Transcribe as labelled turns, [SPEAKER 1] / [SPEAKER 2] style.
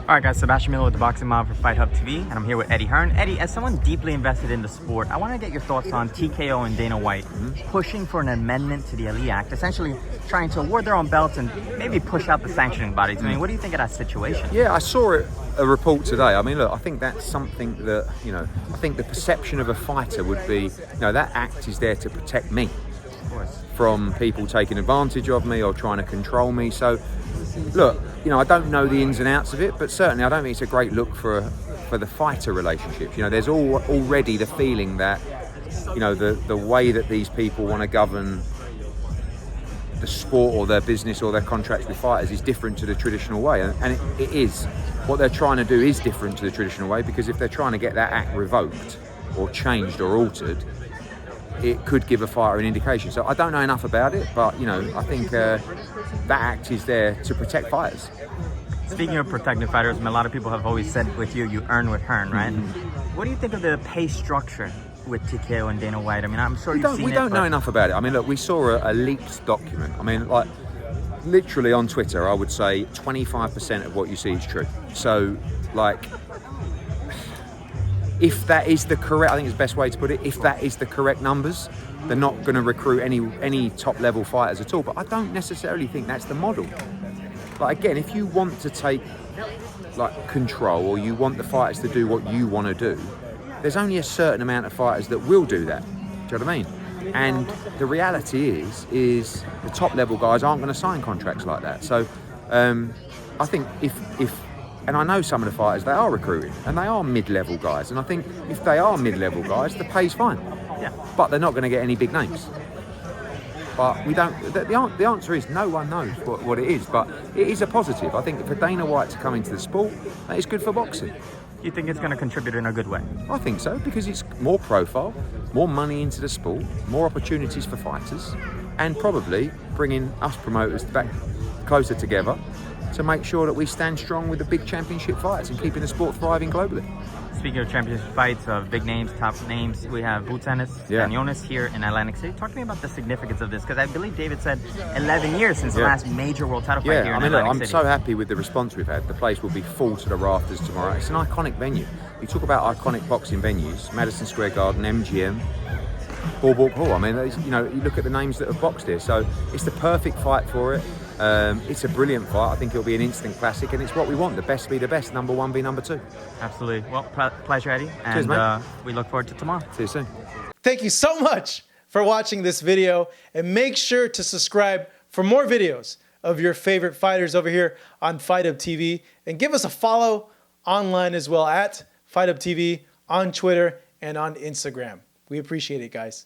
[SPEAKER 1] All right, guys, Sebastian Miller with the Boxing Mob for Fight Hub TV, and I'm here with Eddie Hearn. Eddie, as someone deeply invested in the sport, I want to get your thoughts on TKO and Dana White pushing for an amendment to the Elite Act, essentially trying to award their own belts and maybe push out the sanctioning bodies. I mean, what do you think of that situation?
[SPEAKER 2] Yeah, I saw a report today. I mean, look, I think that's something that, I think the perception of a fighter would be, that act is there to protect me from people taking advantage of me or trying to control me. So, look, I don't know the ins and outs of it, but certainly I don't think it's a great look for the fighter relationships. There's already the feeling that, the way that these people want to govern the sport or their business or their contracts with fighters is different to the traditional way. And it is. What they're trying to do is different to the traditional way, because if they're trying to get that act revoked or changed or altered, it could give a fighter an indication. So I don't know enough about it, but I think that act is there to protect fighters.
[SPEAKER 1] Speaking of protecting fighters, a lot of people have always said with you earn with Hearn, right? What do you think of the pay structure with TKO and Dana White? I mean, I'm sure you've seen it.
[SPEAKER 2] We don't know enough about it. I mean, look, we saw a leaked document. I mean, like, literally on Twitter, I would say 25% of what you see is true. So, like, if that is the correct, I think it's the best way to put it, if that is the correct numbers, they're not going to recruit any top level fighters at all. But I don't necessarily think that's the model. Like, again, if you want to take control, or you want the fighters to do what you want to do, there's only a certain amount of fighters that will do that. Do you know what I mean? And the reality is the top level guys aren't going to sign contracts like that. So I think if and I know some of the fighters, they are recruiting, and they are mid-level guys. And I think if they are mid-level guys, the pay's fine.
[SPEAKER 1] Yeah.
[SPEAKER 2] But they're not going to get any big names. But we don't. The answer is no one knows what it is. But it is a positive. I think for Dana White to come into the sport, that is good for boxing.
[SPEAKER 1] You think it's going to contribute in a good way?
[SPEAKER 2] I think so, because it's more profile, more money into the sport, more opportunities for fighters, and probably bringing us promoters back closer together to make sure that we stand strong with the big championship fights and keeping the sport thriving globally.
[SPEAKER 1] Speaking of championship fights, of big names, top names, we have Eimantis Stanionis here in Atlantic City. Talk to me about the significance of this, because I believe David said 11 years since the last major world title fight here in Atlantic City.
[SPEAKER 2] I'm so happy with the response we've had. The place will be full to the rafters tomorrow. It's an iconic venue. You talk about iconic boxing venues: Madison Square Garden, MGM, Ballpark Hall. I mean, you look at the names that have boxed here. So it's the perfect fight for it. It's a brilliant fight. I think it'll be an instant classic, and it's what we want. The best be the best. Number one be number two.
[SPEAKER 1] Absolutely. Well, pleasure, Eddie. And
[SPEAKER 2] cheers, mate.
[SPEAKER 1] We look forward to tomorrow.
[SPEAKER 2] See you soon.
[SPEAKER 3] Thank you so much for watching this video, and make sure to subscribe for more videos of your favorite fighters over here on Fight Hub TV, and give us a follow online as well at Fight Hub TV on Twitter and on Instagram. We appreciate it, guys.